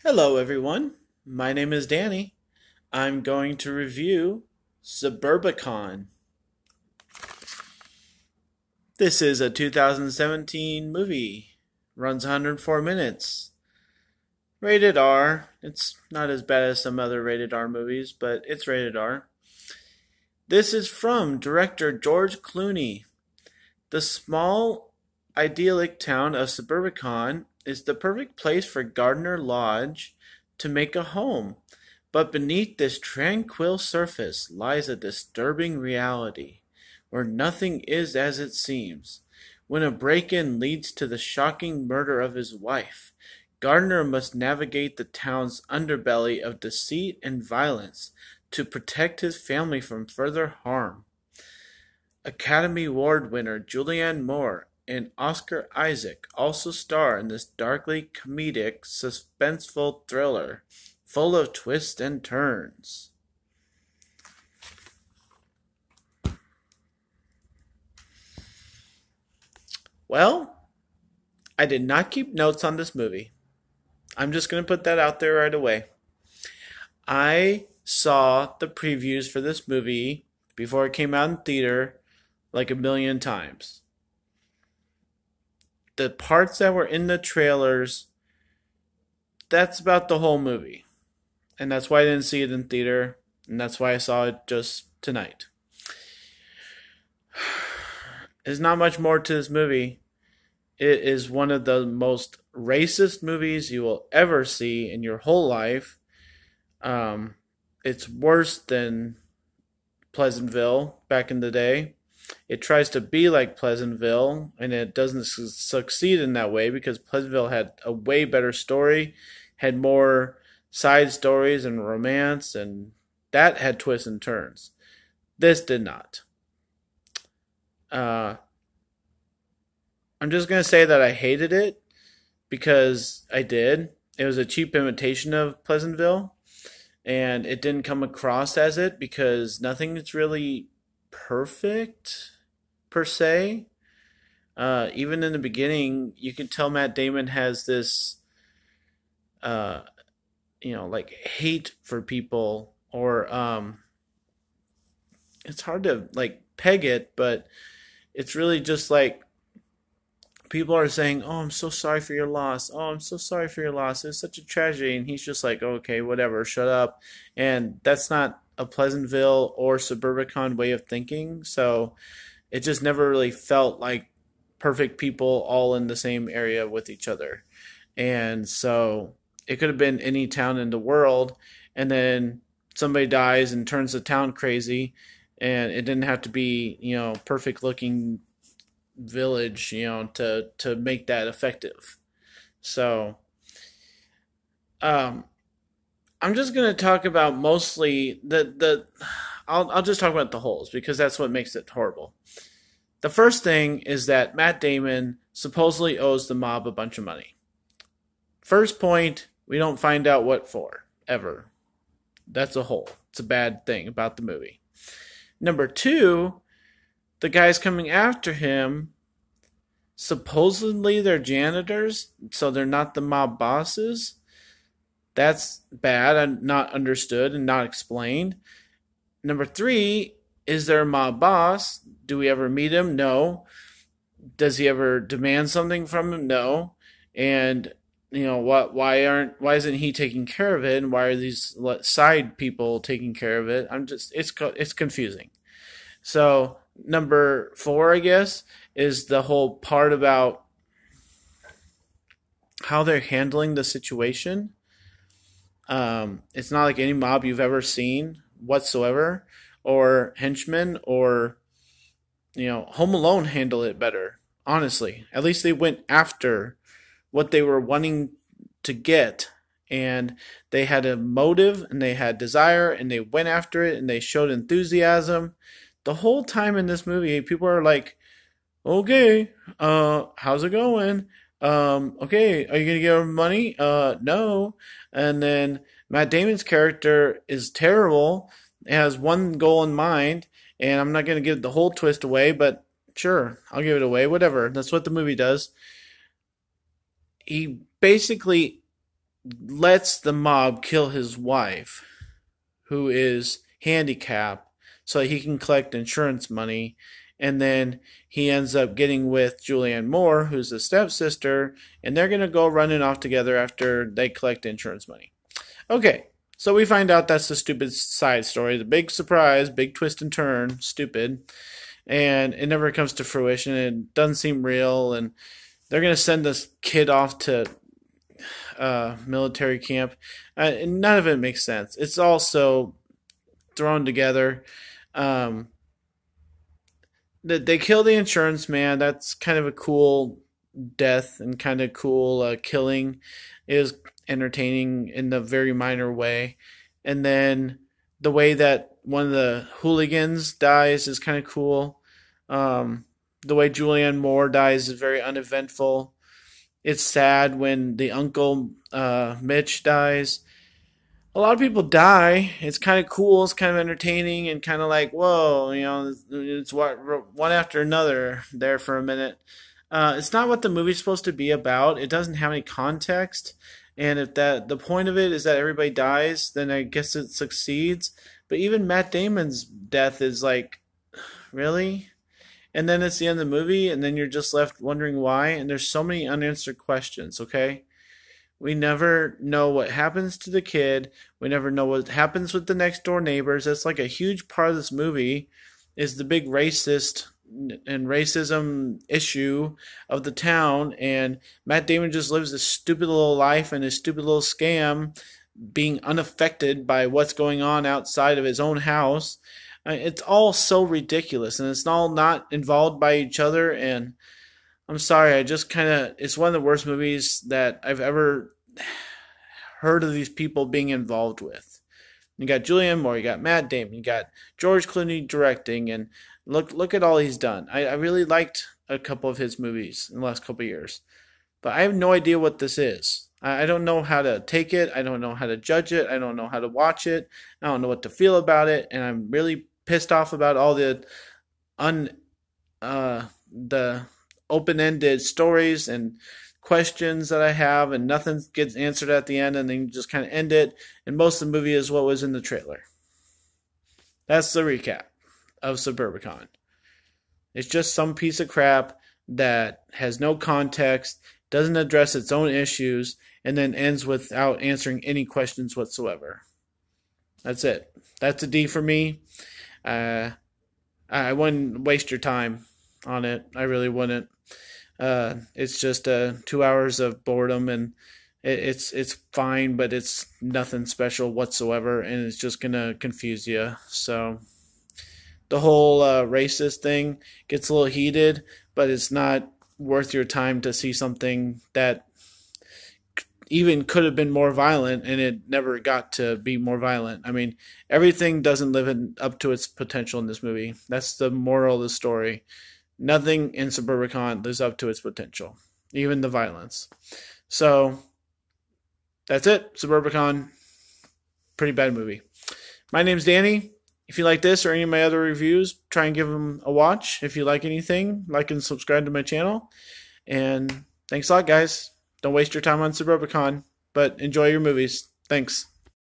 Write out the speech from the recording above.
Hello, everyone. My name is Danny. I'm going to review Suburbicon. This is a 2017 movie. Runs 104 minutes. Rated R. It's not as bad as some other rated R movies, but it's rated R. This is from director George Clooney. The small, idyllic town of Suburbicon is the perfect place for Gardner Lodge to make a home. But beneath this tranquil surface lies a disturbing reality, where nothing is as it seems. When a break-in leads to the shocking murder of his wife, Gardner must navigate the town's underbelly of deceit and violence to protect his family from further harm. Academy Award winner Julianne Moore and Oscar Isaac also star in this darkly comedic, suspenseful thriller, full of twists and turns. Well, I did not keep notes on this movie. I'm just going to put that out there right away. I saw the previews for this movie before it came out in theater like a million times. The parts that were in the trailers, that's about the whole movie. And that's why I didn't see it in theater, and that's why I saw it just tonight. There's not much more to this movie. It is one of the most racist movies you will ever see in your whole life. It's worse than Pleasantville back in the day. It tries to be like Pleasantville, and it doesn't succeed in that way because Pleasantville had a way better story, had more side stories and romance, and that had twists and turns. This did not. I'm just going to say that I hated it because I did. It was a cheap imitation of Pleasantville, and it didn't come across as it because nothing is really perfect per se. Even in the beginning, you can tell Matt Damon has this, like hate for people, or it's hard to like peg it, but it's really just like people are saying, "Oh, I'm so sorry for your loss. Oh, I'm so sorry for your loss. It's such a tragedy," and he's just like, "Okay, whatever, shut up." And that's not a Pleasantville or Suburbicon way of thinking. So it just never really felt like perfect people all in the same area with each other. And so it could have been any town in the world, and then somebody dies and turns the town crazy, and it didn't have to be, perfect looking village, to make that effective. So I'm just gonna talk about mostly the I'll just talk about the holes because that's what makes it horrible. The first thing is that Matt Damon supposedly owes the mob a bunch of money. First point, we don't find out what for, ever. That's a hole. It's a bad thing about the movie. Number two, the guys coming after him, supposedly they're janitors, so they're not the mob bosses. That's bad and not understood and not explained. Number three, is there a mob boss? Do we ever meet him? No. Does he ever demand something from him? No. And why isn't he taking care of it, and why are these side people taking care of it? It's confusing. So number four, I guess, is the whole part about how they're handling the situation. It's not like any mob you've ever seen whatsoever, or henchmen, or Home Alone handle it better. Honestly, at least they went after what they were wanting to get, and they had a motive, and they had desire, and they went after it, and they showed enthusiasm. The whole time in this movie, people are like, "Okay, how's it going? Okay, are you gonna give him money? No." And then Matt Damon's character is terrible. It has one goal in mind, and I'm not gonna give the whole twist away, but sure, I'll give it away. Whatever. That's what the movie does. He basically lets the mob kill his wife, who is handicapped, so he can collect insurance money. And then he ends up getting with Julianne Moore, who's the stepsister, and they're going to go running off together after they collect insurance money. Okay, so we find out that's the stupid side story. The big surprise, big twist and turn, stupid. And it never comes to fruition. It doesn't seem real. And they're going to send this kid off to military camp. And none of it makes sense. It's all so thrown together. Um, they kill the insurance man. That's kind of a cool death and kind of cool killing. It is entertaining in the very minor way. And then the way that one of the hooligans dies is kind of cool. The way Julianne Moore dies is very uneventful. It's sad when the uncle Mitch dies. A lot of people die. It's kind of cool. It's kind of entertaining and kind of like, whoa, it's one after another there for a minute. It's not what the movie's supposed to be about. It doesn't have any context. And if the point of it is that everybody dies, then I guess it succeeds. But even Matt Damon's death is like, really? And then it's the end of the movie, and then you're just left wondering why. And there's so many unanswered questions, okay? We never know what happens to the kid. We never know what happens with the next door neighbors. That's like a huge part of this movie is the big racist and racism issue of the town. And Matt Damon just lives this stupid little life and his stupid little scam, being unaffected by what's going on outside of his own house. It's all so ridiculous, and it's all not involved by each other. And I'm sorry, I just kind of, it's one of the worst movies that I've ever heard of these people being involved with. You got Julianne Moore, you got Matt Damon, you got George Clooney directing, and look at all he's done. I really liked a couple of his movies in the last couple of years, but I have no idea what this is. I don't know how to take it. I don't know how to judge it. I don't know how to watch it. I don't know what to feel about it, and I'm really pissed off about all the the open-ended stories and questions that I have, and nothing gets answered at the end, and then you just kind of end it. And most of the movie is what was in the trailer. That's the recap of Suburbicon. It's just some piece of crap that has no context, doesn't address its own issues, and then ends without answering any questions whatsoever. That's it. That's a D for me. I wouldn't waste your time on it. I really wouldn't. It's just 2 hours of boredom, and it's fine, but it's nothing special whatsoever, and it's just gonna confuse you. So the whole racist thing gets a little heated, but it's not worth your time to see something that even could have been more violent, and it never got to be more violent. I mean, everything doesn't live up to its potential in this movie. That's the moral of the story. Nothing in Suburbicon lives up to its potential, even the violence. So that's it. Suburbicon, pretty bad movie. My name's Danny. If you like this or any of my other reviews, try and give them a watch. If you like anything, like and subscribe to my channel. And thanks a lot, guys. Don't waste your time on Suburbicon, but enjoy your movies. Thanks.